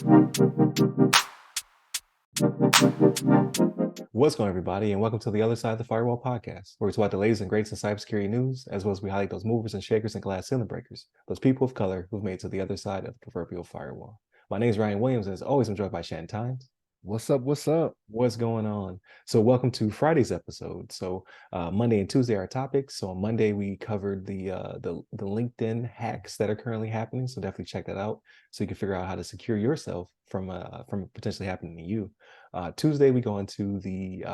What's going on, everybody, and welcome to the Other Side of the Firewall podcast, where we talk about the latest and greatest in cybersecurity news, as well as we highlight those movers and shakers and glass ceiling breakers, those people of color who've made it to the other side of the proverbial firewall. My name is Ryan Williams, and as always, I'm joined by Shannon Times. What's up? What's up? What's going on? So welcome to Friday's episode. So Monday and Tuesday are topics. So on Monday we covered the LinkedIn hacks that are currently happening. So definitely check that out so you can figure out how to secure yourself from potentially happening to you. Tuesday we go into the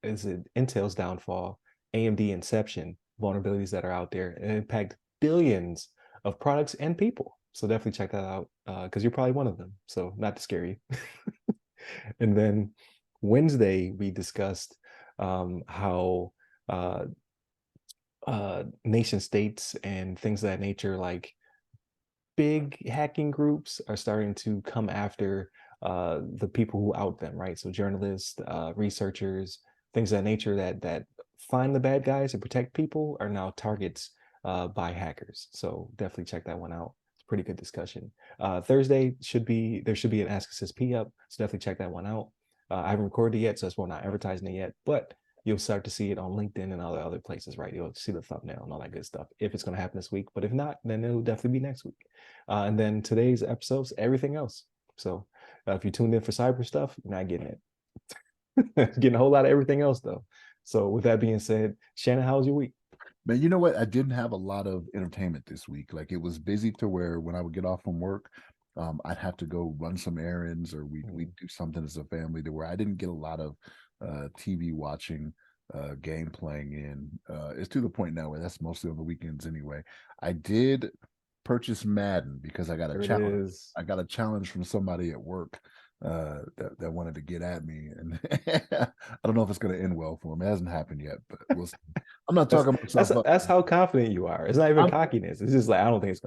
Intel's downfall, AMD Inception, vulnerabilities that are out there and impact billions of products and people. So definitely check that out because you're probably one of them. So not to scare you. And then Wednesday, we discussed how nation states and things of that nature, like big hacking groups, are starting to come after the people who out them, right? So journalists, researchers, things of that nature that find the bad guys and protect people are now targets by hackers. So definitely check that one out. Pretty good discussion. Thursday there should be an Ask a SysP up, so definitely check that one out. I haven't recorded it yet, so that's why I'm not advertising it yet, but you'll start to see it on LinkedIn and all the other places, right? You'll see the thumbnail and all that good stuff if it's going to happen this week, but if not, then it'll definitely be next week. And then today's episode's everything else. So if you tuned in for cyber stuff, you're not getting it. Getting a whole lot of everything else though. So with that being said, Shannon, how was your week? Man, you know what? I didn't have a lot of entertainment this week. Like, it was busy to where when I would get off from work, I'd have to go run some errands, or we'd do something as a family, to where I didn't get a lot of TV watching, game playing in. It's to the point now where that's mostly on the weekends anyway. I did purchase Madden because I got a challenge. I got a challenge from somebody at work that wanted to get at me, and I don't know if it's going to end well for him. It hasn't happened yet, but we'll see. I'm not talking myself up. That's how confident you are. It's not even cockiness. It's just like I don't think he's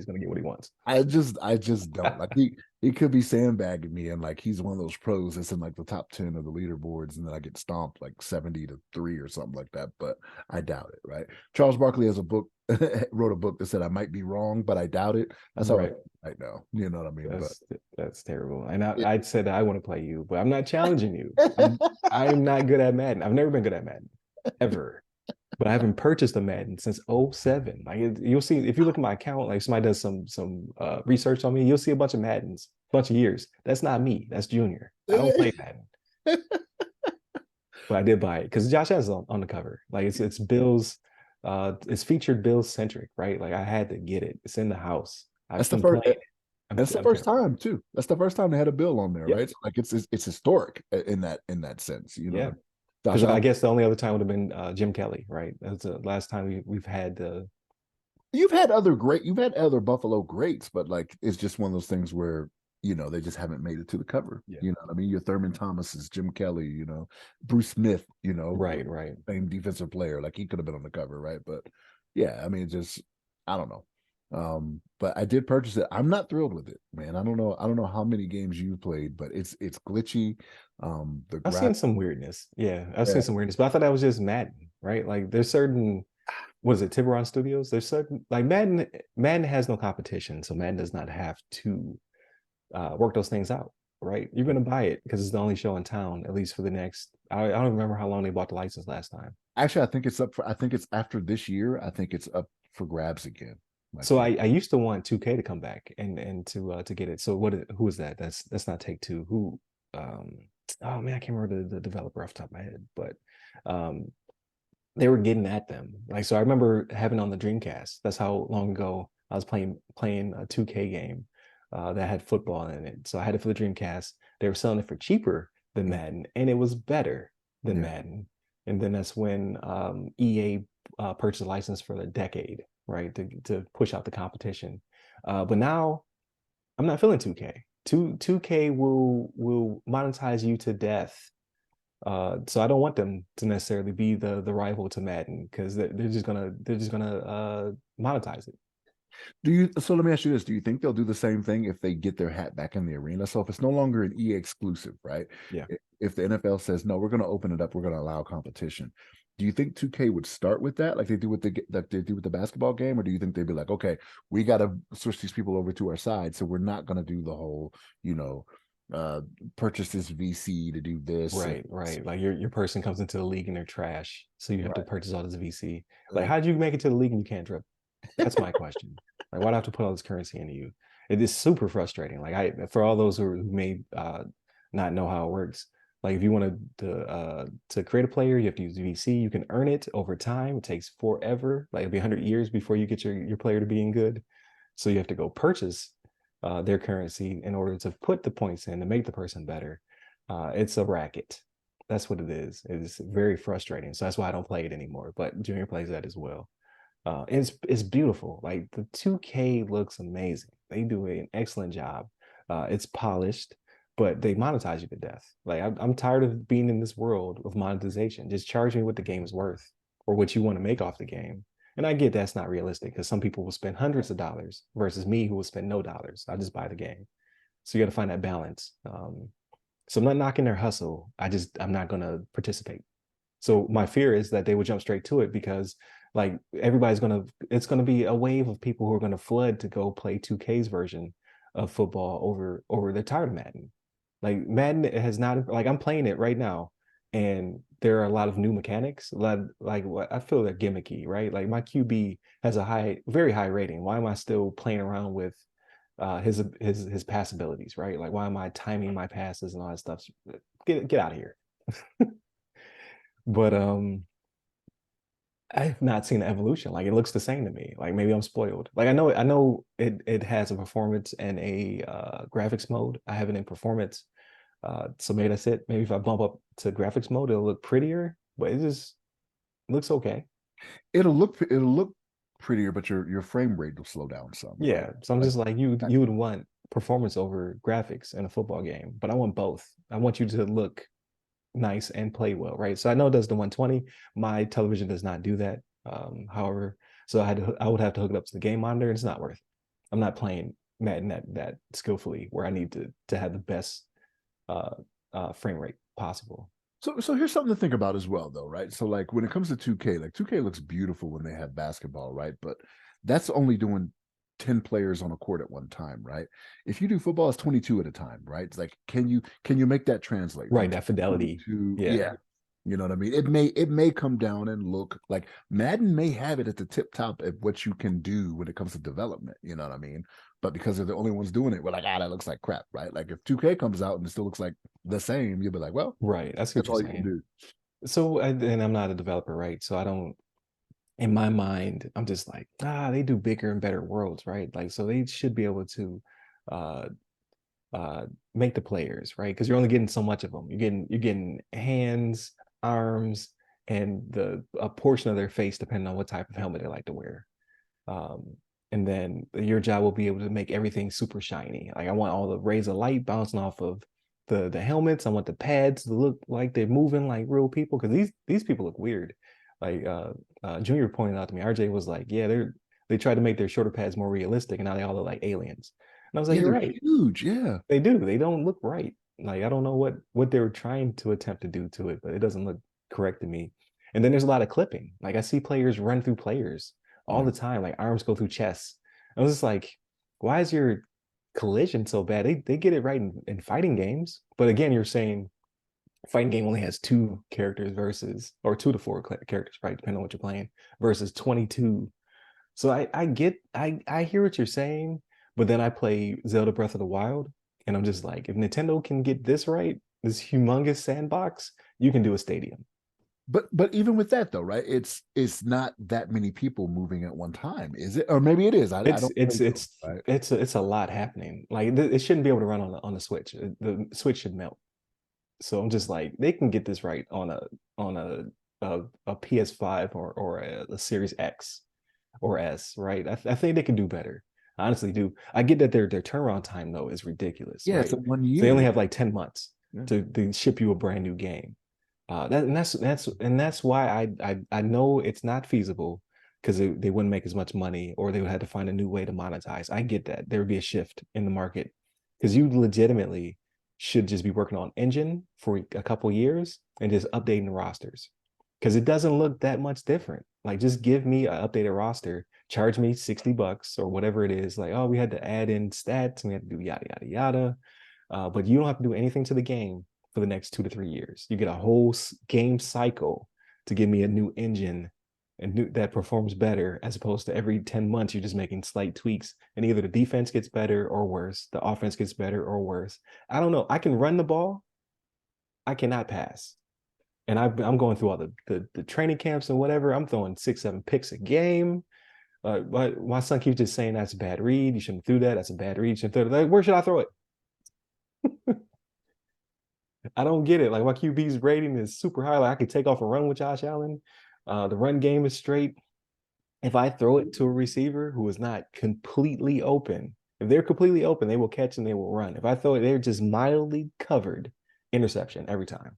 gonna get what he wants. I just don't. Like, he could be sandbagging me, and like he's one of those pros that's in like the top 10 of the leaderboards, and then I get stomped like 70-3 or something like that. But I doubt it, right? Charles Barkley has a book, wrote a book that said I might be wrong, but I doubt it. That's how right now. You know what I mean? That's terrible. And I said that I want to play you, but I'm not challenging you. I'm not good at Madden. I've never been good at Madden. Ever. But I haven't purchased a Madden since 07. Like, you'll see if you look at my account, like somebody does some research on me, you'll see a bunch of Maddens, a bunch of years. That's not me. That's Junior. I don't play Madden. But I did buy it because Josh Allen's on the cover. Like, it's Bills, it's featured Bills centric, right? Like, I had to get it. It's in the house. That's the first time too. That's the first time they had a Bill on there, right? So like it's historic in that sense, you know. Yeah. Because I guess the only other time would have been Jim Kelly, right? That's the last time we've had. You've had other Buffalo greats, but like it's just one of those things where they just haven't made it to the cover. Yeah. You know what I mean? Your Thurman Thomas's, Jim Kelly, Bruce Smith, right, same defensive player, like he could have been on the cover, right? But yeah, I mean, just I don't know. But I did purchase it. I'm not thrilled with it, man. I don't know how many games you've played, but it's glitchy. I've seen some weirdness. Yeah, I've seen some weirdness, but I thought that was just Madden, right? Like, there's certain, what is it, Tiburon Studios? There's certain, like, Madden has no competition, so Madden does not have to work those things out, right? You're gonna buy it because it's the only show in town, at least for the next. I don't remember how long they bought the license last time. Actually, I think it's after this year. I think it's up for grabs again. So I used to want 2K to come back and to get it. So who is that? That's not Take-Two. Who? Oh man, I can't remember the developer off the top of my head, but they were getting at them. Like, so I remember having on the Dreamcast. That's how long ago I was playing a 2K game that had football in it. So I had it for the Dreamcast. They were selling it for cheaper than Madden, and it was better than Madden. And then that's when EA purchased a license for the decade, right, to push out the competition. But now I'm not feeling 2K. 2K will monetize you to death. So I don't want them to necessarily be the rival to Madden, because they're just gonna monetize it. Do you? So let me ask you this: do you think they'll do the same thing if they get their hat back in the arena? So if it's no longer an EA exclusive, right? Yeah. If the NFL says no, we're going to open it up, we're going to allow competition. Do you think 2K would start with that, like they do with the basketball game, or do you think they'd be like, okay, we got to switch these people over to our side, so we're not going to do the whole, you know, uh, purchase this VC to do this, and Right, right. Like your person comes into the league and they're trash, so you have to right, purchase all this VC. Like, like how'd you make it to the league and you can't dribble? That's my question. Like, why do I have to put all this currency into you? It is super frustrating. Like, I for all those who may not know how it works. Like, if you want to create a player, you have to use VC. You can earn it over time. It takes forever. Like, it'll be 100 years before you get your player to being good. So you have to go purchase their currency in order to put the points in to make the person better. It's a racket. That's what it is. It's very frustrating. So that's why I don't play it anymore. But Junior plays that as well. It's beautiful. Like the 2K looks amazing. They do an excellent job. It's polished, but they monetize you to death. Like I'm tired of being in this world of monetization. Just charge me what the game is worth or what you want to make off the game. And I get that's not realistic because some people will spend hundreds of dollars versus me who will spend no dollars. I just buy the game. So you got to find that balance. So I'm not knocking their hustle. I'm not going to participate. So my fear is that they would jump straight to it because like it's gonna be a wave of people who are gonna flood to go play 2K's version of football over they're tired of Madden. Like Madden has not like I'm playing it right now, and there are a lot of new mechanics. A lot like what I feel they're gimmicky, right? Like my QB has a very high rating. Why am I still playing around with his pass abilities, right? Like why am I timing my passes and all that stuff? Get out of here. But I've not seen the evolution. Like it looks the same to me. Like maybe I'm spoiled. Like I know it has a performance and a graphics mode. I have it in performance. So maybe that's it. Maybe if I bump up to graphics mode, it'll look prettier, but it just looks okay. it'll look prettier, but your frame rate will slow down some, right? Yeah. So I'm Like just like you would want performance over graphics in a football game, but I want both. I want you to look nice and play well, right? So I know it does the 120. My television does not do that. However, so I would have to hook it up to the game monitor, and it's not worth it. I'm not playing Madden that skillfully where I need to have the best uh, frame rate possible. so here's something to think about as well, though, right? So like when it comes to 2K, like 2K looks beautiful when they have basketball, right? But that's only doing 10 players on a court at one time, right? If you do football, it's 22 at a time, right? It's like, can you make that translate Right, from that fidelity. 22? Yeah, Yeah. You know what I mean? It may come down and look like Madden may have it at the tip top of what you can do when it comes to development. You know what I mean? But because they're the only ones doing it, we're like, that looks like crap, right? Like if 2K comes out and it still looks like the same, you'll be like, well, right. I see what that's you're all you can saying. do. So, and I'm not a developer, right? So I don't. In my mind, I'm just like, they do bigger and better worlds, right? Like, so they should be able to uh make the players right because you're only getting so much of them. You're getting hands, arms, and the a portion of their face depending on what type of helmet they like to wear. um and then your job will be able to make everything super shiny. Like I want all the rays of light bouncing off of the helmets. I want the pads to look like they're moving like real people because these people look weird. Like Junior pointed out to me, RJ was like, yeah, they tried to make their shoulder pads more realistic and now they all look like aliens. And I was like, Yeah, you're they're right. huge. Yeah. They do. They don't look right. Like I don't know what they were trying to attempt to do to it, but it doesn't look correct to me. And then there's a lot of clipping. Like I see players run through players all Yeah. the time. Like arms go through chests. I was just like, why is your collision so bad? They get it right in fighting games, but again, you're saying fighting game only has two characters versus or 2 to 4 characters, right? Depending on what you're playing, versus 22. So I hear what you're saying, but then I play Zelda Breath of the Wild, and I'm just like, if Nintendo can get this right, this humongous sandbox, you can do a stadium. But even with that though, right? It's not that many people moving at one time, is it? Or maybe it is. I It's don't it's think so, it's right? it's a lot happening. Like it shouldn't be able to run on the Switch. The Switch should melt. So I'm just like, they can get this right on a PS5 or a Series X or S, right? I think they can do better. I honestly do. I get that their turnaround time though is ridiculous, Yeah, it's right? a one So they only year. have like 10 months Yeah. to ship you a brand new game. And that's why I know it's not feasible because they wouldn't make as much money, or they would have to find a new way to monetize. I get that. There would be a shift in the market because you legitimately should just be working on engine for a couple years and just updating the rosters because it doesn't look that much different. Like, just give me an updated roster, charge me $60 or whatever it is. Like, oh, we had to add in stats, we had to do yada yada yada. But you don't have to do anything to the game for the next 2 to 3 years. You get a whole game cycle to give me a new engine and that performs better, as opposed to every 10 months you're just making slight tweaks and either the defense gets better or worse, the offense gets better or worse. I don't know. I can run the ball, I cannot pass. And I'm going through all the training camps and whatever. I'm throwing 6, 7 picks a game. My son keeps just saying that's a bad read. You shouldn't throw that. That's a bad read. You shouldn't throw that. Like, where should I throw it? I don't get it. Like, my QB's rating is super high. Like, I could take off and run with Josh Allen. The run game is straight. If I throw it to a receiver who is not completely open, if they're completely open, they will catch and they will run. If I throw it, they're just mildly covered, interception every time.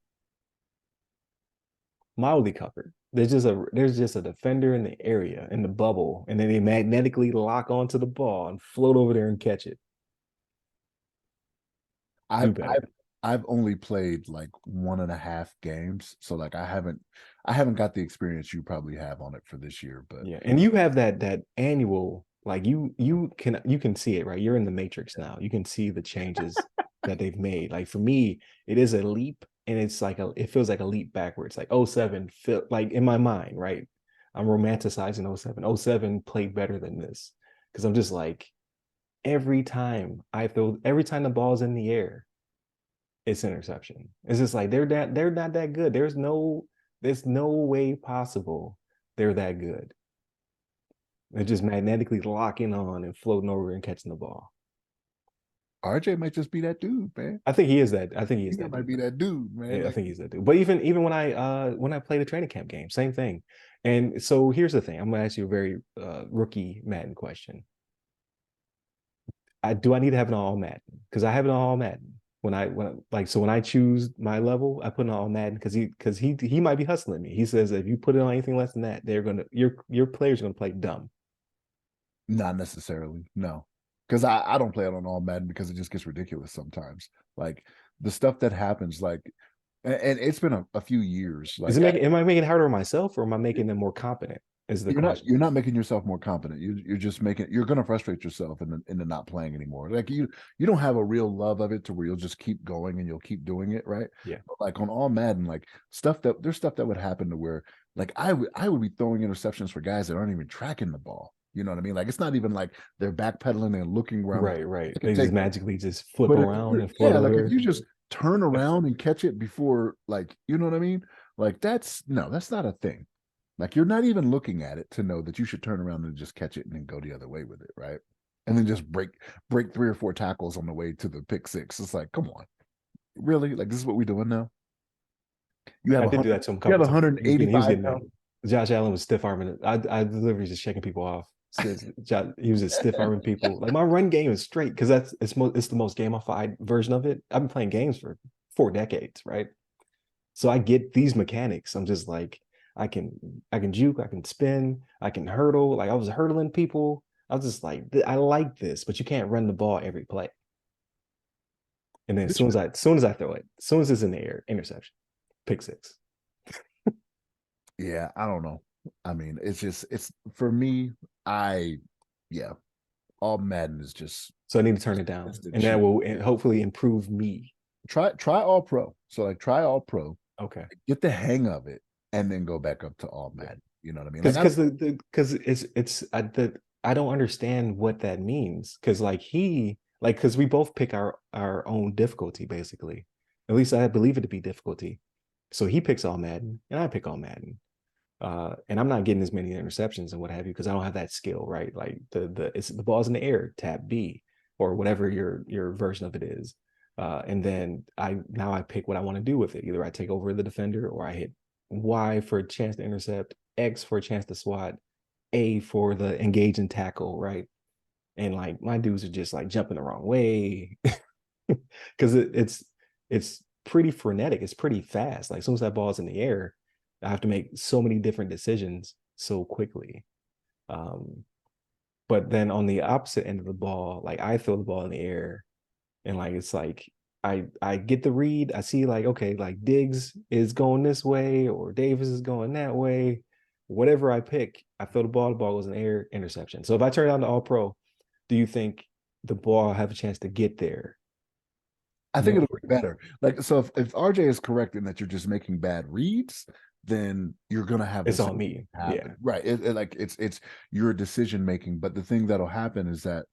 Mildly covered. There's just a defender in the area in the bubble, and then they magnetically lock onto the ball and float over there and catch it. Do I've I've better. I've only played like 1.5 games, so like I haven't got the experience you probably have on it for this year, but Yeah, and you have that annual, like, you can see it, right? You're in the matrix now. You can see the changes that they've made. Like, for me, it is a leap, and it feels like a leap backwards. Like, '07 feel like, in my mind, right? I'm romanticizing '07. '07 played better than this because I'm just like, every time the ball's in the air, it's interception. It's just like they're not that good. There's no way possible they're that good. They're just magnetically locking on and floating over and catching the ball. RJ might just be that dude, man. I think he is that. I think he is He that might dude. be that dude, man. Yeah, I Like think he's that dude. But even when I play the training camp game, same thing. And so here's the thing. I'm gonna ask you a very rookie Madden question. Do I need to have an all Madden? Because I have an all Madden. When I choose my level, I put an all Madden because he might be hustling me. He says if you put it on anything less than that, your players are gonna play dumb. not necessarily, no. Because I don't play it on all Madden because it just gets ridiculous sometimes. Like the stuff that happens, like and it's been a few years. Is it making am I making it harder on myself, or am I making them more competent? Is the you're question. not making yourself more competent. You're just making you're going to frustrate yourself into not playing anymore. Like you don't have a real love of it to where you'll just keep going and you'll keep doing it, right? Yeah. But like on all Madden, like there's stuff that would happen to where like I would be throwing interceptions for guys that aren't even tracking the ball. You know what I mean? Like it's not even like they're backpedaling and looking around. Right, right. It could They just take, magically just flip but if around and float yeah, over like if there. you just turn around and catch it before, like you know what I mean? Like that's not a thing. Like you're not even looking at it to know that you should turn around and just catch it and then go the other way with it, right? And then just break 3 or 4 tackles on the way to the pick six. It's like, come on, really? Like this is what we're doing now? You have I a did do hundred, that to him a you have couple times. He was 185 getting mad. pounds. Josh Allen was stiff arming it. I literally just shaking people off. He was just stiff arming people. Like, my run game is straight because it's the most gamified version of it. I've been playing games for 4 decades, right? So I get these mechanics. I'm just like, I can juke, I can spin, I can hurdle. Like, I was hurdling people. I was just like, I like this, but you can't run the ball every play. And then This as soon as I throw it, as soon as it's in the air, interception, pick six. Yeah, I don't know. I mean, it's for me. I yeah, all Madden is just So I need to turn it down, instant and that cheat. will hopefully improve me. Try all pro. So like try all pro, Okay, get the hang of it, and then go back up to all yeah, Madden. You know what I mean? Like because I don't. I don't understand what that means. Because we both pick our own difficulty, basically. At least I believe it to be difficulty. So he picks all Madden, and I pick all Madden. And I'm not getting as many interceptions and what have you because I don't have that skill, right? Like, the ball's in the air, tap B, or whatever your version of it is. And then I pick what I want to do with it. Either I take over the defender, or I hit Y for a chance to intercept, X for a chance to swat, A for the engage and tackle, right? And like, my dudes are just like jumping the wrong way because it's pretty frenetic. It's pretty fast. Like, as soon as that ball's in the air, I have to make so many different decisions so quickly. Um, but then on the opposite end of the ball, like I throw the ball in the air and like it's like I get the read. I see like okay, like Diggs is going this way or Davis is going that way. Whatever I pick, I throw the ball goes in the air, interception. So if I turn it on to all pro, do you think the ball have a chance to get there I think more it'll be frequently? better. Like, so if RJ is correct in that you're just making bad reads, then you're gonna have the It's same on me. Yeah. happen. Right. Like it's your decision making. But the thing that'll happen is that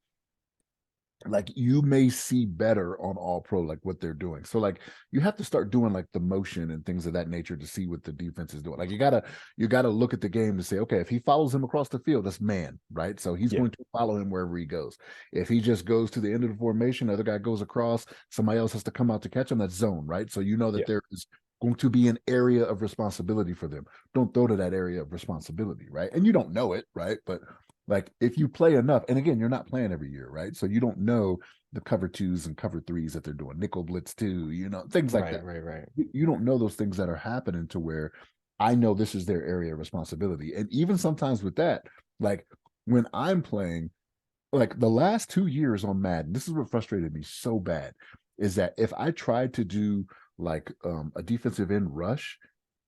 like you may see better on all pro like what they're doing, so like you have to start doing like the motion and things of that nature to see what the defense is doing. Like you gotta look at the game to say, okay, if he follows him across the field, that's man, right? So he's Yeah. going to follow him wherever he goes. If he just goes to the end of the formation, the other guy goes across, somebody else has to come out to catch him, that's zone, right? So you know that Yeah. there is going to be an area of responsibility for them. Don't throw to that area of responsibility, right? And you don't know it, right? But like if you play enough, and again, you're not playing every year, right? So you don't know the cover twos and cover threes that they're doing, nickel blitz two, things like Right, that. right, right. You don't know those things that are happening to where I know this is their area of responsibility. And even sometimes with that, like when I'm playing, like the last 2 years on Madden, this is what frustrated me so bad, is that if I tried to do like a defensive end rush,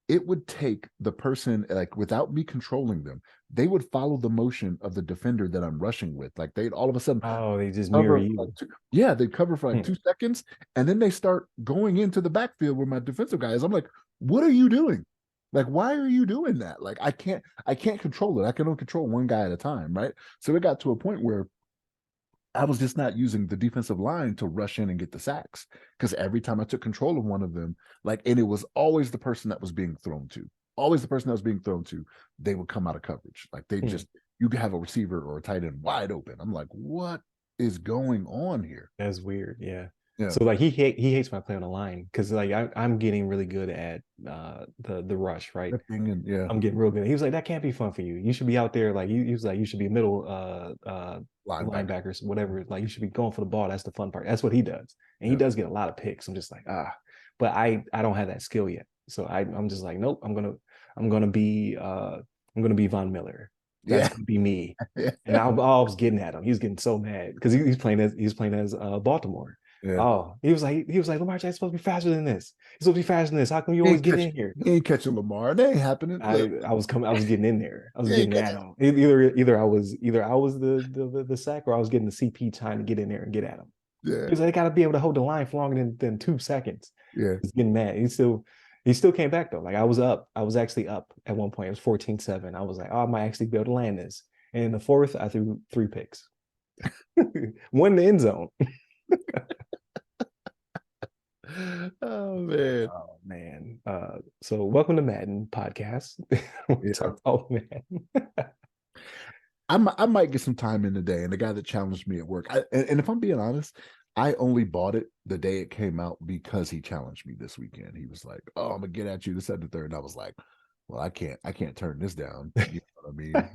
it would take the person like without me controlling them, they would follow the motion of the defender that I'm rushing with. Like they'd all of a sudden Oh, they just mirror cover for like you. yeah, they'd cover for like Hmm. 2 seconds, and then they start going into the backfield where my defensive guy is. I'm like, what are you doing? Like, why are you doing that? Like, I can't control it. I can only control one guy at a time, right? So it got to a point where I was just not using the defensive line to rush in and get the sacks, because every time I took control of one of them, like, and it was always the person that was being thrown to, always the person that was being thrown to, they would come out of coverage. Like they Hmm. just, you could have a receiver or a tight end wide open. I'm like, what is going on here? That's weird. Yeah. Yeah. So like he hates when I play on the line because like I'm getting really good at the rush, right? Yeah, I'm getting real good. He was like, that can't be fun for you. You should be out there like he was like, you should be middle linebacker. linebackers, whatever. Like you should be going for the ball. That's the fun part. That's what he does. And he Yeah. does get a lot of picks. I'm just like, but I don't have that skill yet. So I'm just like, nope, I'm gonna be Von Miller. That's Yeah. gonna be me. Yeah. And I was getting at him. He was getting so mad because he's playing as Baltimore. Yeah. Oh, he was like, Lamar Jackson's supposed to be faster than this. He's supposed to be faster than this. How come you He always ain't get catching, in here? he ain't catching Lamar. That ain't happening. Look, I was getting in there. I was he ain't getting at catching. him. Either I was the sack or I was getting the CP trying to get in there and get at him. Yeah. Because they got to be able to hold the line for longer than 2 seconds. Yeah. He's getting mad. He still came back though. Like I was up. I was actually up at one point. It was 14-7. I was like, oh, I might actually be able to land this. And in the fourth, I threw 3 picks. One in the end zone. Oh man. Oh man. So welcome to Madden podcast. We Yeah. talk about Madden. I might get some time in today. And the guy that challenged me at work, and if I'm being honest, I only bought it the day it came out because he challenged me this weekend. He was like, "Oh, I'm gonna get at you this, that, and the third." And I was like, "Well, I can't turn this down." You know what I mean?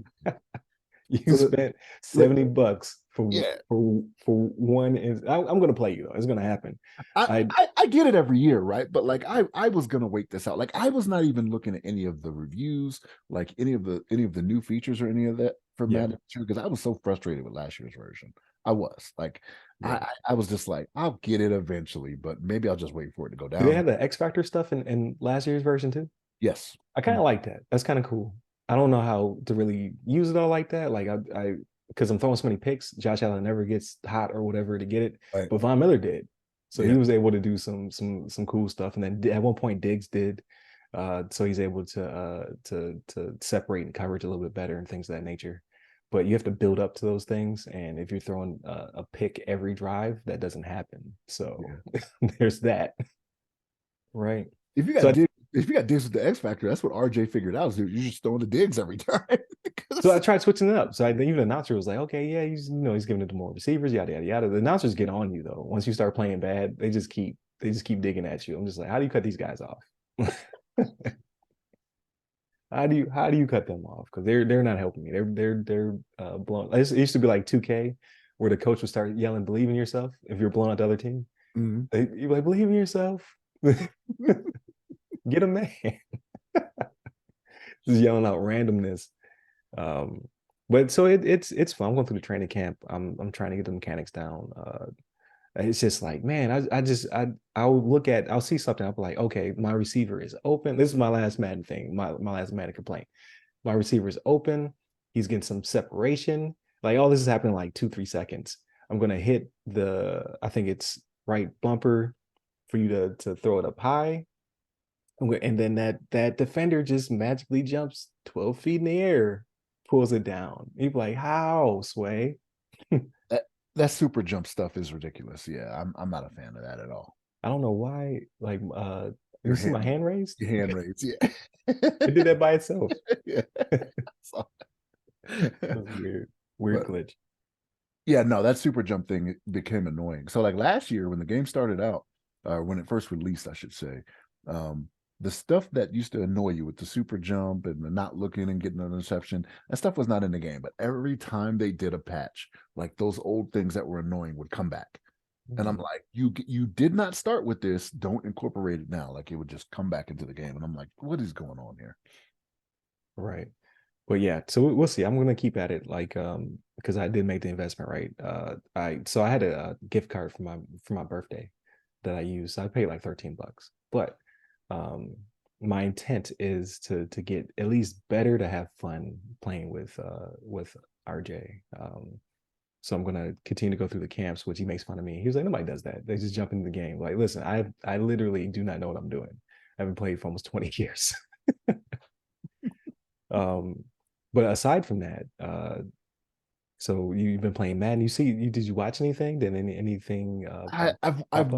You So spent like, $70 yeah, for one. I'm gonna play you though. It's gonna happen. I, I I get it every year, right? But like I was gonna wait this out. Like I was not even looking at any of the reviews, like any of the new features or any of that for Yeah, Madden 2, because I was so frustrated with last year's version. I was like, yeah. I was just like, I'll get it eventually, but maybe I'll just wait for it to go Do they down. have the X Factor stuff in last year's version too? Yes. I kind of like that. That's kind of cool. I don't know how to really use it all like that. Like I because I'm throwing so many picks. Josh Allen never gets hot or whatever to get it, Right. but Von Miller did. So he Yeah. was able to do some cool stuff. And then at one point Diggs did. So he's able to separate and coverage a little bit better and things of that nature. But you have to build up to those things. And if you're throwing a pick every drive, that doesn't happen. So Yeah. there's that. Right. If you So got I digs, if you got digs with the X Factor, that's what RJ figured out. Is you're just throwing the digs every time. So I Because tried switching it up. So even the announcer was like, okay, yeah, he's giving it to more receivers, yada yada yada. The announcers get on you though. Once you start playing bad, they just keep digging at you. I'm just like, how do you cut these guys off? How do you cut them off? Because they're not helping me. They're blown. It used to be like 2K, where the coach would start yelling, "Believe in yourself." If you're blowing out the other team, Mhm. you like believe in yourself. Get a man. Just yelling out randomness. Um, But so it's fun. I'm going through the training camp. I'm trying to get the mechanics down. It's just like, man, I'll see something. I'll be like, okay, my receiver is open. This is my last Madden thing, my last Madden complaint. My receiver is open. He's getting some separation. Like all this is happening in like 2-3 seconds. I'm gonna hit I think it's right bumper for you to throw it up high. And then that defender just magically jumps 12 feet in the air, pulls it down. You're like, how, Sway? That that super jump stuff is ridiculous. Yeah, I'm not a fan of that at all. I don't know why. Like, you Your see my hand hand raised? your hand raised, yeah. It did that by itself. Yeah. It So- was weird. Weird but glitch. yeah, no, that super jump thing became annoying. So like last year when the game started out, when it first released, I should say, um, the stuff that used to annoy you with the super jump and the not looking and getting an interception, that stuff was not in the game. But every time they did a patch, like those old things that were annoying would come back. And I'm Mhm. like, you did not start with this. Don't incorporate it now. Like it would just come back into the game. And I'm like, what is going on here? Right. But yeah, so we'll see. I'm gonna keep at it, like because I did make the investment, right? I had a gift card for my birthday that I used. I paid like $13, but um my intent is to get at least better, to have fun playing with RJ. So I'm gonna continue to go through the camps, which he makes fun of me. He was like, nobody does that. They just jump into the game. Like, listen, I literally do not know what I'm doing. I haven't played for almost 20 years. um, but aside from that, so you've been playing Madden. Did you watch anything? Did anything I've pop up?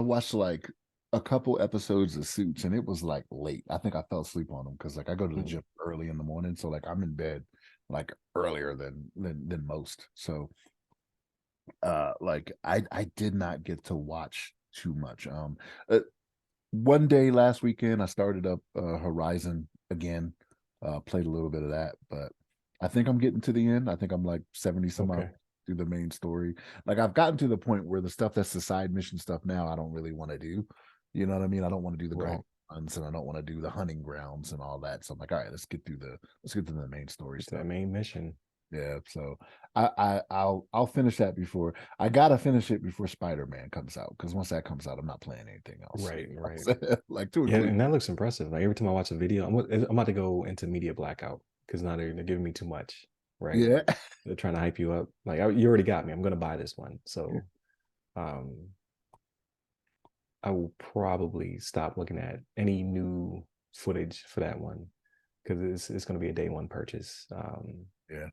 watched like a couple episodes of Suits, and it was like late. I think I fell asleep on them because like I go to the Mm, gym early in the morning, so like I'm in bed like earlier than most. So like I did not get to watch too much. One day last weekend I started up Horizon again, played a little bit of that, but I think I'm getting to the end. I think I'm like 70 some hours okay, through the main story. Like I've gotten to the point where the stuff that's the side mission stuff now I don't really want to do. You know what I mean? I don't want to do the right. gauntlet runs and I don't want to do the hunting grounds and all that. So I'm like, all right, let's get to the main story It's that stuff. main mission. Yeah, so I'll finish that before I gotta finish it before Spider-Man comes out because once that comes out, I'm not playing anything else. Right, right. Like to Yeah, include, and that looks impressive. Like every time I watch a video, I'm about to go into media blackout because now they're giving me too much. Right? yeah. They're trying to hype you up. Like you already got me. I'm gonna buy this one. So um, I will probably stop looking at any new footage for that one because it's going to be a day one purchase. Yeah.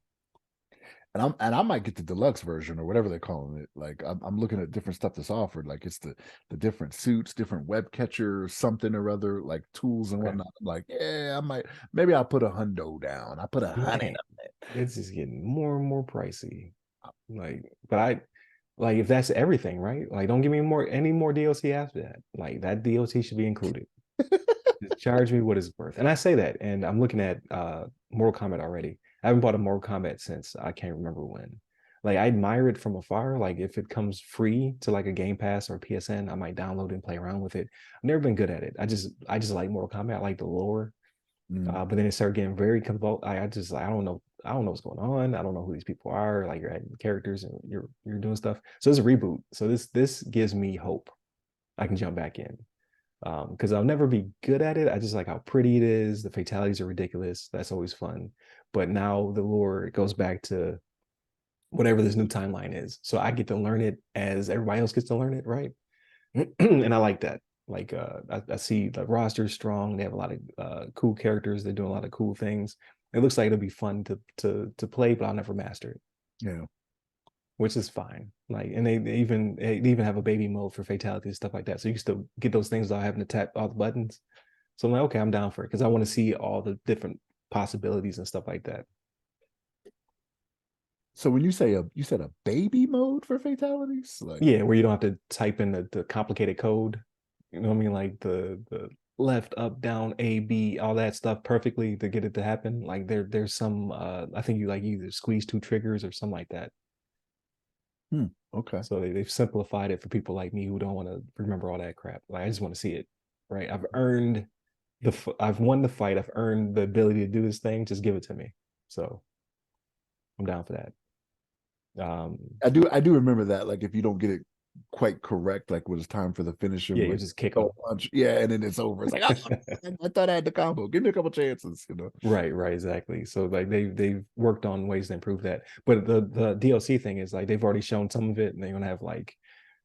And I might get the deluxe version or whatever they're calling it. Like I'm looking at different stuff that's offered. Like it's the different suits, different web catcher, something or other, like tools and Okay, whatnot. I'm like, yeah, I might maybe I'll put a hundo down. I put a hundred man, on it. it's just getting more and more pricey. Like, but I like if that's everything, right? Like, don't give me any more DLC after that. Like that DLC should be included. Just charge me what it's worth. And I say that, and I'm looking at Mortal Kombat already. I haven't bought a Mortal Kombat since I can't remember when. Like I admire it from afar. Like if it comes free to like a Game Pass or PSN, I might download it and play around with it. I've never been good at it. I just like Mortal Kombat. I like the lore. Mm, But then it started getting very convoluted. I don't know. I don't know what's going on. I don't know who these people are. Like you're adding characters and you're doing stuff. So it's a reboot. So this gives me hope. I can jump back in because I'll never be good at it. I just like how pretty it is. The fatalities are ridiculous. That's always fun. But now the lore goes back to whatever this new timeline is. So I get to learn it as everybody else gets to learn it, right? And I like that. Like I see the roster is strong. They have a lot of cool characters. They're doing a lot of cool things. It looks like it'll be fun to play, but I'll never master it, yeah. which is fine. Like, and they even have a baby mode for fatalities and stuff like that. So you can still get those things without having to tap all the buttons. So I'm like, okay, I'm down for it because I want to see all the different possibilities and stuff like that. So when you said a baby mode for fatalities, like Yeah, where you don't have to type in the complicated code. You know what I mean? Like the left, up, down, A, B, all that stuff perfectly to get it to happen. Like there's some I think you like either squeeze two triggers or something like that. hmm, okay. So they've simplified it for people like me who don't want to remember all that crap. Like I just want to see it. Right. I've won the fight. I've earned the ability to do this thing. Just give it to me. So I'm down for that. I do remember that. Like if you don't get it quite correct, like when it's time for the finisher, Yeah, you like just kick oh them. punch, yeah, and then it's over. It's like oh, I thought I had the combo. Give me a couple chances, Right, right, exactly. So like they've worked on ways to improve that. But the DLC thing is like they've already shown some of it, and they're gonna have like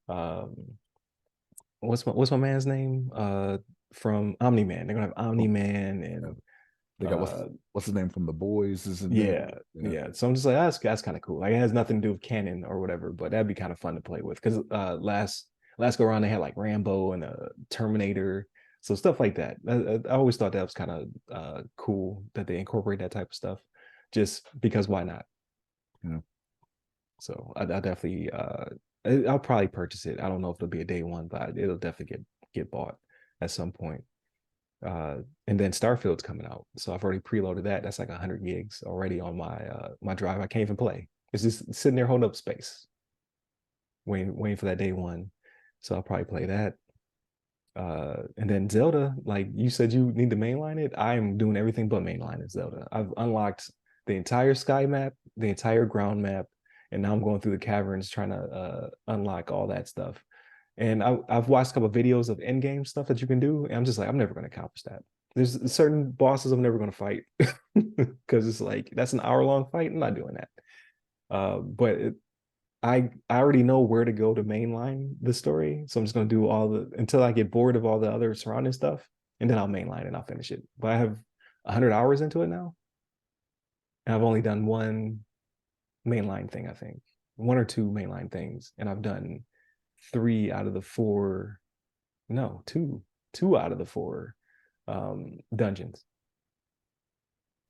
um what's my man's name? From Omni Man. They're gonna have Omni Oh, Man yeah. and They got what's his name from the boys is in there. yeah, Yeah, yeah. So I'm just like that's kind of cool. Like it has nothing to do with canon or whatever, but that'd be kind of fun to play with. Because last go around they had like Rambo and Terminator, so stuff like that. I always thought that was kind of cool that they incorporate that type of stuff, just because why not? yeah. So I definitely I'll probably purchase it. I don't know if it'll be a day one, but it'll definitely get bought at some point. And then Starfield's coming out, so I've already preloaded that. That's like 100 gigs already on my drive. I can't even play. It's just sitting there holding up space, waiting for that day one. So I'll probably play that. And then Zelda, like you said, you need to mainline it. I'm doing everything but mainlining Zelda. I've unlocked the entire sky map, the entire ground map, and now I'm going through the caverns trying to unlock all that stuff. And I've watched a couple of videos of end game stuff that you can do, and I'm just like, I'm never going to accomplish that. There's certain bosses I'm never going to fight because it's like that's an hour long fight. I'm not doing that. But I already know where to go to mainline the story, so I'm just going to do all the until I get bored of all the other surrounding stuff, and then I'll mainline and I'll finish it. But I have 100 hours into it now, and I've only done one mainline thing, I think, one or two mainline things, and I've done three out of the four, no, two out of the four dungeons.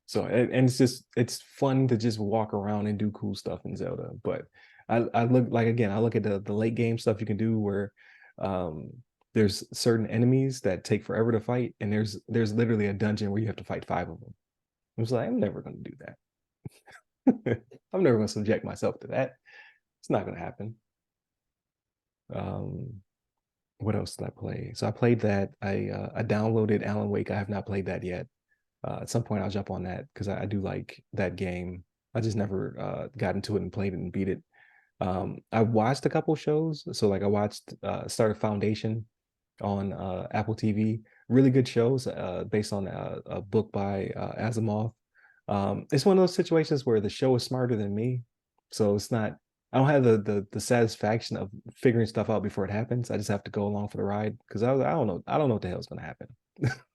So and it's fun to just walk around and do cool stuff in Zelda. But I look like again, I look at the late game stuff you can do where um there's certain enemies that take forever to fight, and there's literally a dungeon where you have to fight five of them. I was like, I'm never gonna do that. I'm never gonna subject myself to that. It's not gonna happen. Um what else did I play? So I played that. I downloaded Alan Wake. I have not played that yet. At some point, I'll jump on that because I do like that game. I just never got into it and played it and beat it. I watched a couple shows. So like I watched started Foundation on Apple TV. Really good shows based on a book by Asimov. It's one of those situations where the show is smarter than me, so it's not. I don't have the satisfaction of figuring stuff out before it happens. I just have to go along for the ride because I don't know. I don't know what the hell's going to happen.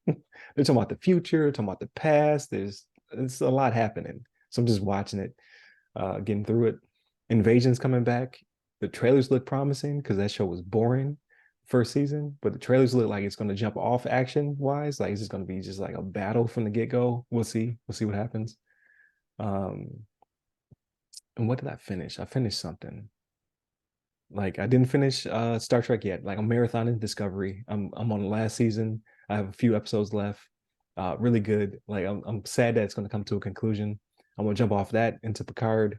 They're talking about the future, talking about the past. It's a lot happening, so I'm just watching it, getting through it. Invasion's coming back. The trailers look promising because that show was boring first season, but the trailers look like it's going to jump off action wise. Like it's just going to be just like a battle from the get go. We'll see. We'll see what happens. Um, and what did I finish? I finished something. Like I didn't finish Star Trek yet. Like I'm marathoning Discovery. I'm on the last season. I have a few episodes left. Really good. Like I'm sad that it's going to come to a conclusion. I'm gonna jump off that into Picard,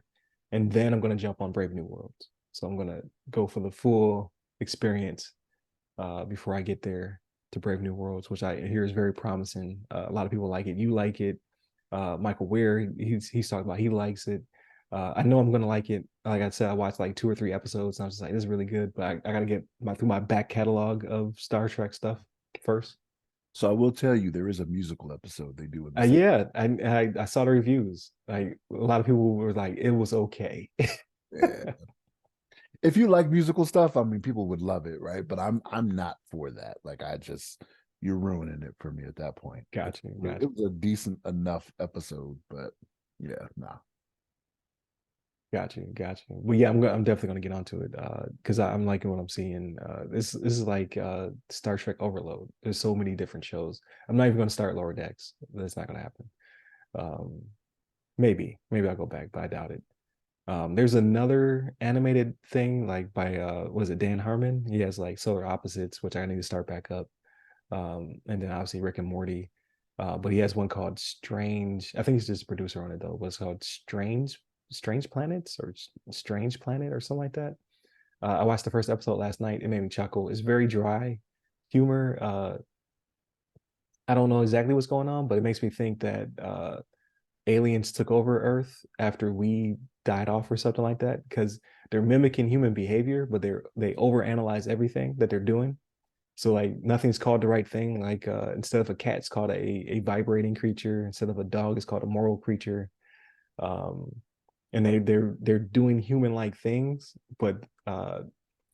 and then I'm gonna jump on Brave New Worlds. So I'm gonna go for the full experience before I get there to Brave New Worlds, which I hear is very promising. A lot of people like it. You like it. Michael Weir, he's talking about he likes it. I know I'm gonna like it. Like I said, I watched like two or three episodes, and I was just like, "This is really good." But I gotta get through my back catalog of Star Trek stuff first. So I will tell you, there is a musical episode they do in the second. Yeah, I saw the reviews. Like a lot of people were like, "It was okay." Yeah. If you like musical stuff, I mean, people would love it, right? But I'm not for that. Like, you're ruining it for me at that point. Gotcha, It gotcha. was a decent enough episode, but yeah, nah. Gotcha. Well, yeah, I'm definitely gonna get onto it because I'm liking what I'm seeing. This is like Star Trek overload. There's so many different shows. I'm not even gonna start Lower Decks. That's not gonna happen. Um, maybe I'll go back, but I doubt it. There's another animated thing like by was it Dan Harmon? He has like Solar Opposites, which I need to start back up. And then obviously Rick and Morty. But he has one called Strange. I think he's just a producer on it though. But it's called Strange Planets or Strange Planet or something like that. I watched the first episode last night. It made me chuckle. It's very dry humor. I don't know exactly what's going on, but it makes me think that aliens took over Earth after we died off or something like that, because they're mimicking human behavior, but they overanalyze everything that they're doing. So like nothing's called the right thing. Like instead of a cat, it's called a vibrating creature. Instead of a dog, it's called a moral creature. Um, and they're doing human like things, but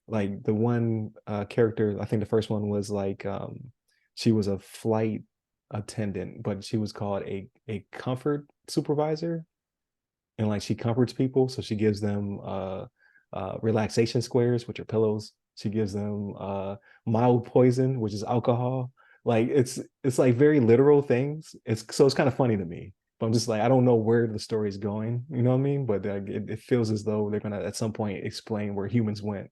like the one character, I think the first one was like she was a flight attendant, but she was called a comfort supervisor, and like she comforts people, so she gives them relaxation squares, which are pillows. She gives them mild poison, which is alcohol. Like it's like very literal things. It's kind of funny to me, but I'm just like, I don't know where the story is going, you know what I mean? But it feels as though they're gonna at some point explain where humans went,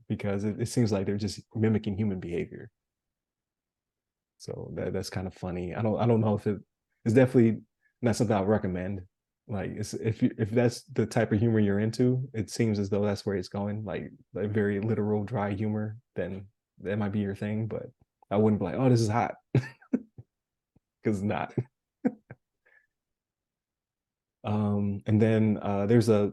because it seems like they're just mimicking human behavior. So that's kind of funny. I don't know if it's definitely not something I would recommend. Like if that's the type of humor you're into, it seems as though that's where it's going. Like very literal, dry humor, then that might be your thing. But I wouldn't be like, oh, this is hot, because it's not. And then there's a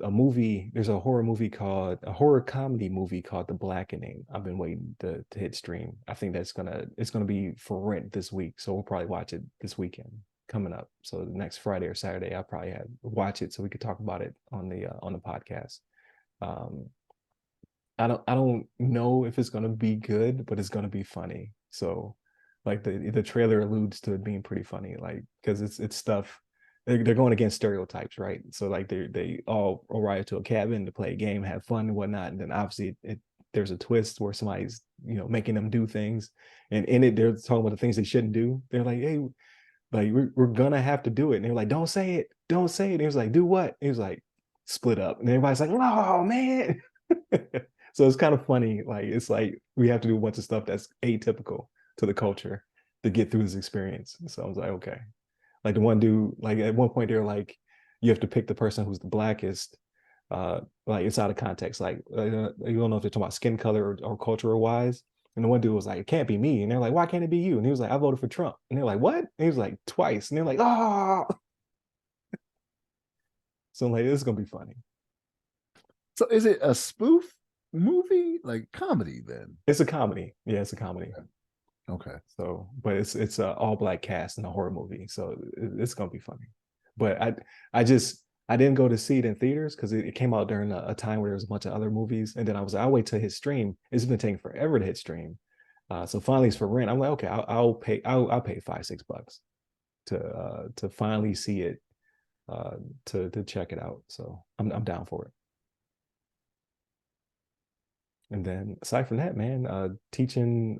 horror movie called a horror comedy movie called The Blackening. I've been waiting to hit stream. I think it's gonna be for rent this week, so we'll probably watch it this weekend coming up. So the next Friday or Saturday, I'll probably watch it so we could talk about it on the podcast. Um, I don't know if it's gonna be good, but it's gonna be funny. So like the trailer alludes to it being pretty funny, like because it's stuff they're going against stereotypes, right? So like they all arrive to a cabin to play a game, have fun and whatnot, and then obviously there's a twist where somebody's making them do things, and in it they're talking about the things they shouldn't do. They're like, hey, like we're gonna have to do it, and they're like, don't say it, don't say it. And he was like, do what? He was like, split up, and everybody's like, oh man. So it's kind of funny. Like it's like we have to do a bunch of stuff that's atypical to the culture to get through this experience. So I was like, okay. Like the one dude, like at one point they're like, you have to pick the person who's the blackest. Like it's out of context. Like you don't know if they're talking about skin color or cultural wise. And the one dude was like, it can't be me. And they're like, why can't it be you? And he was like, I voted for Trump. And they're like, what? And he was like, twice. And they're like, oh. So I'm like, this is gonna be funny. So is it a spoof movie, like comedy then? It's a comedy. Yeah, it's a comedy. Okay. So, but it's a all black cast in a horror movie, so it's gonna be funny. But I didn't go to see it in theaters because it came out during a time where there was a bunch of other movies, and then I was like, I'll wait to hit stream. It's been taking forever to hit stream, so finally it's for rent. I'm like, okay, I'll pay $5-6 to finally see it, to check it out. So I'm down for it. And then aside from that, man, teaching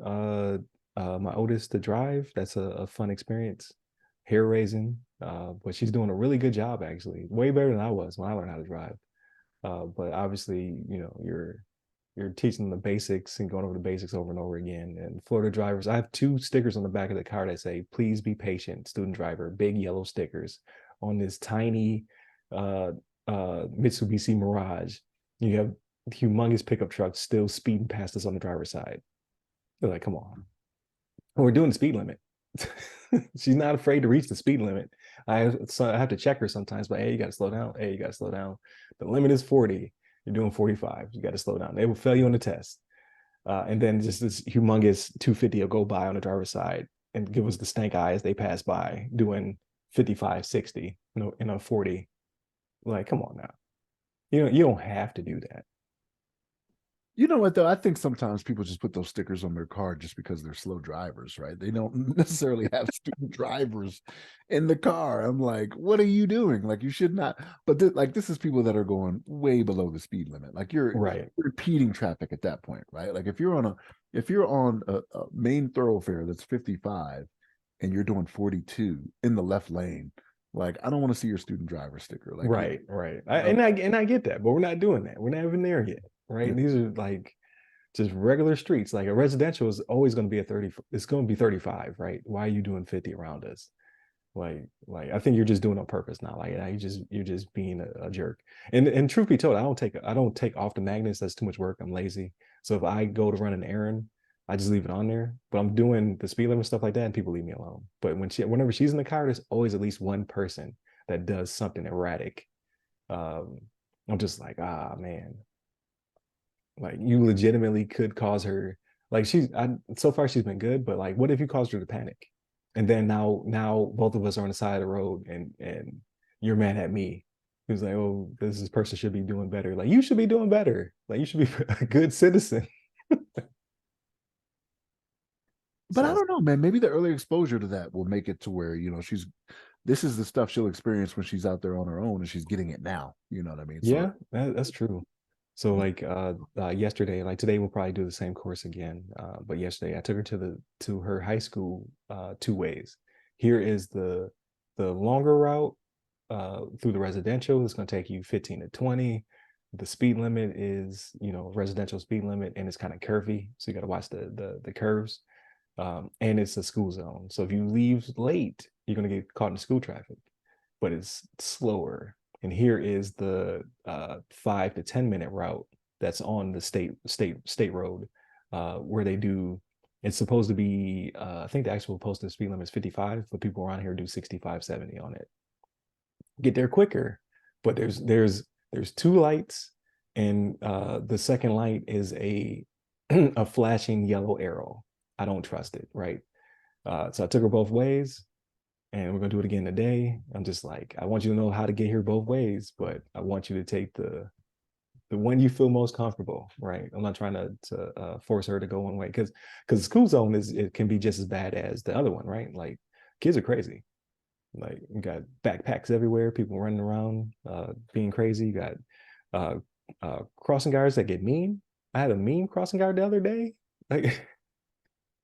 my oldest to drive, that's a fun experience. Hair raising, but she's doing a really good job actually, way better than I was when I learned how to drive. But obviously, you're teaching the basics and going over the basics over and over again. And Florida drivers, I have two stickers on the back of the car that say, "Please be patient, student driver." Big yellow stickers on this tiny uh, Mitsubishi Mirage. You have humongous pickup trucks still speeding past us on the driver's side. They're like, come on. We're doing the speed limit. She's not afraid to reach the speed limit. I have to check her sometimes, but hey, you got to slow down. Hey, you got to slow down. The limit is 40. You're doing 45. You got to slow down. They will fail you on the test. And then just this humongous 250 will go by on the driver's side and give us the stank eye as they pass by doing 55, 60 in a 40. Like, come on now. You don't have to do that. You know what though? I think sometimes people just put those stickers on their car just because they're slow drivers, right? They don't necessarily have student drivers in the car. I'm like, what are you doing? Like, you should not. But like, this is people that are going way below the speed limit. Like, Right. you're impeding traffic at that point, right? Like, if you're on a main thoroughfare that's 55 and you're doing 42 in the left lane, like, I don't want to see your student driver sticker. Like, Right, right. uh, And I get that, but we're not doing that. We're not even there yet, right? yeah. These are like just regular streets. Like a residential is always going to be a 30. It's going to be 35, right? Why are you doing 50 around us? Like I think you're just doing it on purpose now. Like you're just being a jerk. And truth be told, I don't take off the magnets. That's too much work. I'm lazy. So if I go to run an errand, I just leave it on there. But I'm doing the speed limit stuff like that, and people leave me alone. But whenever she's in the car, there's always at least one person that does something erratic. Um, I'm just like, ah, man, like you legitimately could cause her. Like so far she's been good, but like, what if you caused her to panic? And then now both of us are on the side of the road, and you're mad at me. He was like, oh, this person should be doing better. Like, you should be doing better. Like, you should be a good citizen. But I So don't know, man. Maybe the early exposure to that will make it to where, this is the stuff she'll experience when she's out there on her own and she's getting it now. You know what I mean? So, yeah, that's true. So like yesterday, like today we'll probably do the same course again. But yesterday I took her to her high school two ways. Here is the longer route through the residential. It's going to take you 15 to 20. The speed limit is, residential speed limit, and it's kind of curvy, so you got to watch the curves. And it's a school zone, so if you leave late, you're going to get caught in school traffic. But it's slower. And here is the 5 to 10 minute route that's on the state road, where they do. It's supposed to be, I think the actual posted speed limit is 55, but people around here do 65, 70 on it. Get there quicker, but there's two lights, and the second light is a a flashing yellow arrow. I don't trust it, right? So I took her both ways, and we're gonna do it again today. I'm just like, I want you to know how to get here both ways, but I want you to take the one you feel most comfortable, right? I'm not trying to force her to go one way, because the school zone it can be just as bad as the other one, right? Like, kids are crazy. Like, you got backpacks everywhere, people running around, being crazy. You got crossing guards that get mean. I had a mean crossing guard the other day. Like,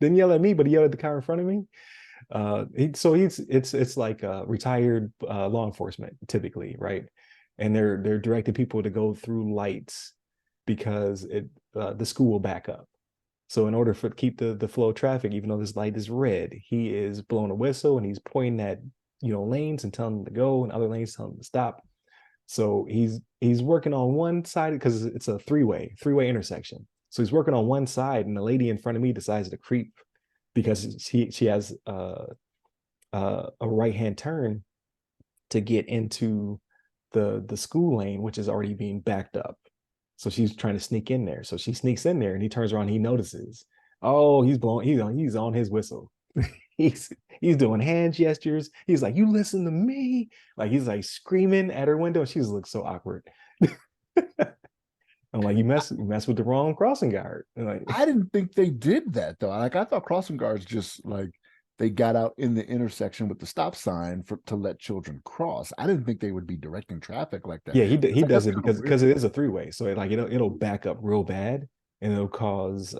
didn't yell at me, but he yelled at the car in front of me. So it's like retired law enforcement typically, right? And they're directing people to go through lights because the school will back up. So in order for keep the flow of traffic, even though this light is red, he is blowing a whistle and he's pointing at lanes and telling them to go, and other lanes telling them to stop. So he's working on one side because it's a three-way intersection. So he's working on one side, and the lady in front of me decides to creep because she has a right hand turn to get into the school lane, which is already being backed up. So she's trying to sneak in there. So she sneaks in there, and he turns around. He notices, oh, he's on his whistle. he's he's doing hand gestures. He's like, you listen to me. Like, he's like screaming at her window. She just looks so awkward. I'm like, you mess with the wrong crossing guard. Like, I didn't think they did that though. Like I thought crossing guards just like they got out in the intersection with the stop sign to let children cross. I didn't think they would be directing traffic like that. yeah, he Like, that's does it kind of because weird. it is a three-way. So it'll back up real bad, and it'll cause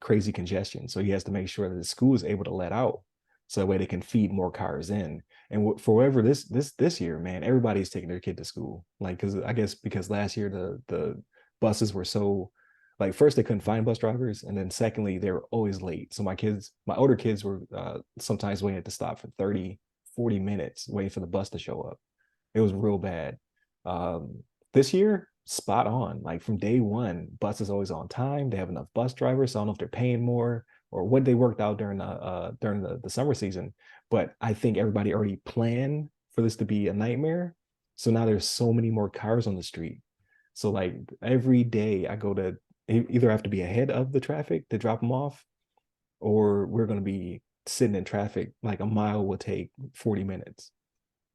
crazy congestion. So he has to make sure that the school is able to let out, so that way they can feed more cars in. And for whatever this year, man, everybody's taking their kid to school. Like, because I guess because last year the buses were so, like, first they couldn't find bus drivers, and then secondly they were always late. So my older kids were sometimes waiting at the stop for 30, 40 minutes waiting for the bus to show up. It was real bad. This year, spot on. Like, from day one, bus is always on time. They have enough bus drivers. So I don't know if they're paying more or what they worked out during the summer season. But I think everybody already planned for this to be a nightmare. So now there's so many more cars on the street. So like every day I go to either have to be ahead of the traffic to drop them off, or we're going to be sitting in traffic. Like, a mile will take 40 minutes.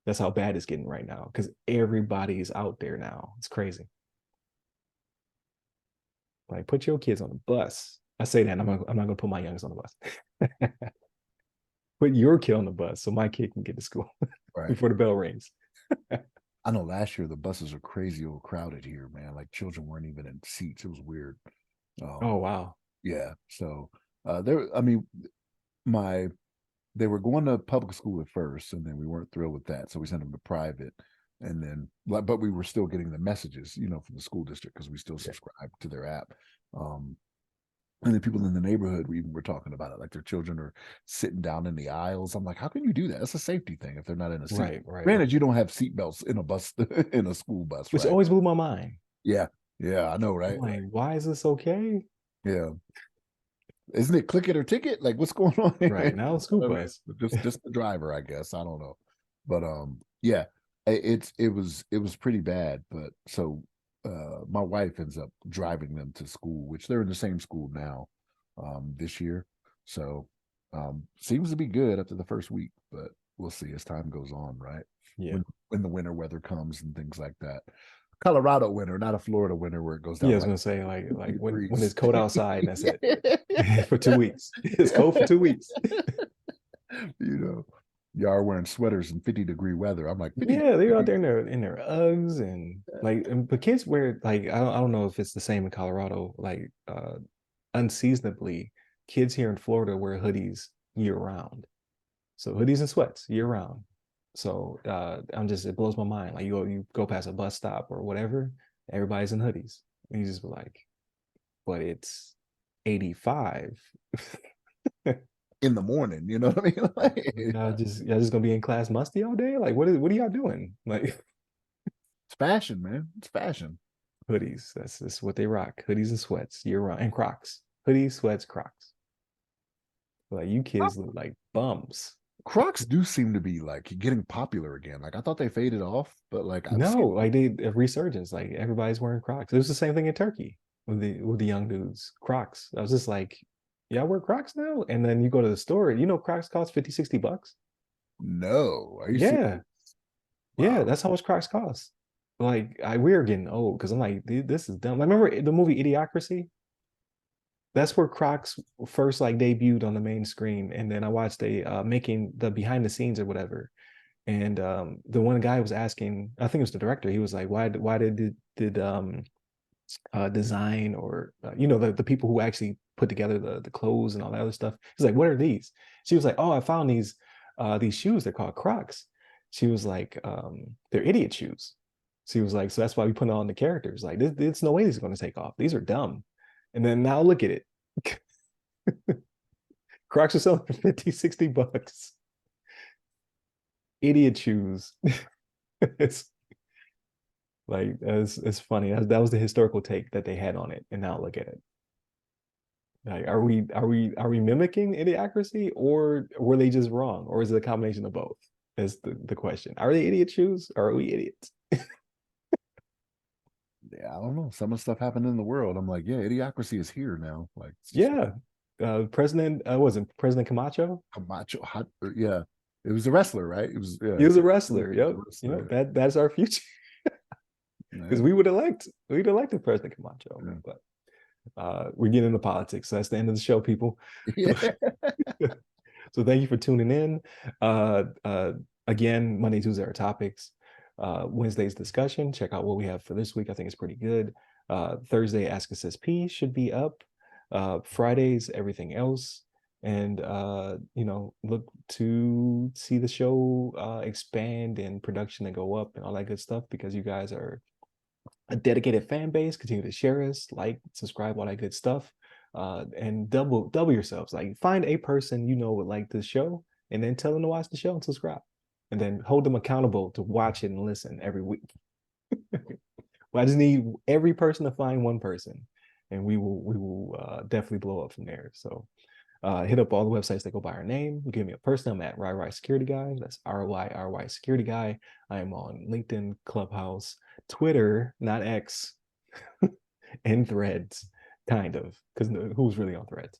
That's how bad it's getting right now because everybody's out there now. It's crazy. Like, put your kids on the bus. I say that, and I'm not gonna put my youngest on the bus. Put your kid on the bus so my kid can get to school Right. before the bell rings. I know last year the buses are crazy overcrowded here, man. Like children weren't even in seats. It was weird. Oh, Um, wow. yeah. So there, I mean, my they were going to public school at first, and then we weren't thrilled with that, so we sent them to private, and then but we were still getting the messages, from the school district because we still Yeah. subscribe to their app. And then people in the neighborhood we even were talking about it, like their children are sitting down in the aisles. I'm like, how can you do that? That's a safety thing if they're not in a seat. Right, right. Granted, you don't have seat belts in a bus in a school bus, Which right? always blew my mind. Yeah, yeah, I know, I'm right? like, why is this okay? Yeah. Isn't it click it or ticket? Like, what's going on Right here? now, school I mean, bus. just the driver, I guess. I don't know, but yeah, it was pretty bad. But so my wife ends up driving them to school, which they're in the same school now, this year. So seems to be good after the first week, but we'll see as time goes on, right? Yeah. When the winter weather comes and things like that. Colorado winter, not a Florida winter where it goes Yeah, down I to was like gonna say like 50 when degrees. it's cold outside, and that's it Yeah. for 2 weeks. It's cold for 2 weeks. You know, y'all are wearing sweaters in 50-degree weather. I'm like, 50 Yeah, they're out there degrees. in their Uggs and like, but kids wear like I don't know if it's the same in Colorado. Like unseasonably, kids here in Florida wear hoodies year round. So hoodies and sweats year round. So I'm just it blows my mind. Like you go past a bus stop or whatever, everybody's in hoodies. And you just be like, but it's 85. In the morning. You know what I mean? Like, Y'all just gonna be in class musty all day? Like what are y'all doing? Like it's fashion, man. It's fashion. hoodies. That's what they rock. Hoodies and sweats year round and Crocs. Hoodies, sweats, Crocs. Like you kids look like bums. Crocs do seem to be like getting popular again. Like I thought they faded off, but like I've No, seen. like they a resurgence. Like everybody's wearing Crocs. It was the same thing in Turkey with the young dudes. Crocs. I was just like, y'all wear Crocs now? And then you go to the store, Crocs cost 50, $60. No, are you serious? Yeah. Yeah, Wow. that's how much Crocs cost. Like we're getting old because I'm like, this is dumb. Like, remember the movie Idiocracy? That's where Crocs first like debuted on the main screen. And then I watched a making the behind the scenes or whatever. And the one guy was asking, I think it was the director. He was like, why did design or the people who actually put together the clothes and all that other stuff? He's like, what are these? She was like, oh, I found these shoes. They're called Crocs. She was like, they're idiot shoes. She was like, so that's why we put on the characters. Like, there's no way these are going to take off. These are dumb. And then now look at it. Crocs are selling for 50, $60. Idiot shoes. It's like it's funny. That was the historical take that they had on it, and now look at it. Like, are we mimicking idiocracy, or were they just wrong, or is it a combination of both? Is the question. Are they idiot shoes, or are we idiots? Yeah, I don't know. Some of the stuff happened in the world. I'm like, yeah, idiocracy is here now. Like it's just Yeah. President wasn't President Camacho. Camacho hot. Yeah, it was a wrestler, right? It was He yeah, was a it was wrestler. a Yep. wrestler. That's our future because Yeah, we'd elected President Camacho, yeah. but we're getting into politics. So that's the end of the show, people. Yeah. So thank you for tuning in. Again, Monday, Tuesday are topics. Wednesday's discussion. Check out what we have for this week. I think it's pretty good. Thursday, Ask Us SP should be up. Fridays, everything else. And look to see the show expand and production and go up and all that good stuff because you guys are a dedicated fan base. Continue to share us, like, subscribe, all that good stuff. And double yourselves. Like find a person would like this show, and then tell them to watch the show and subscribe, and then hold them accountable to watch it and listen every week. Well, I just need every person to find one person, and we will definitely blow up from there. So hit up all the websites that go by our name. Give me a person. I'm at RY Security Guy. That's RYRY Security Guy. I am on LinkedIn, Clubhouse, Twitter, not X, and Threads, kind of, because who's really on Threads?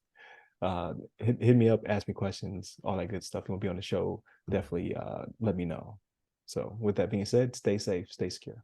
Hit me up, ask me questions, all that good stuff. You want to be on the show? Definitely let me know. So, with that being said, stay safe, stay secure.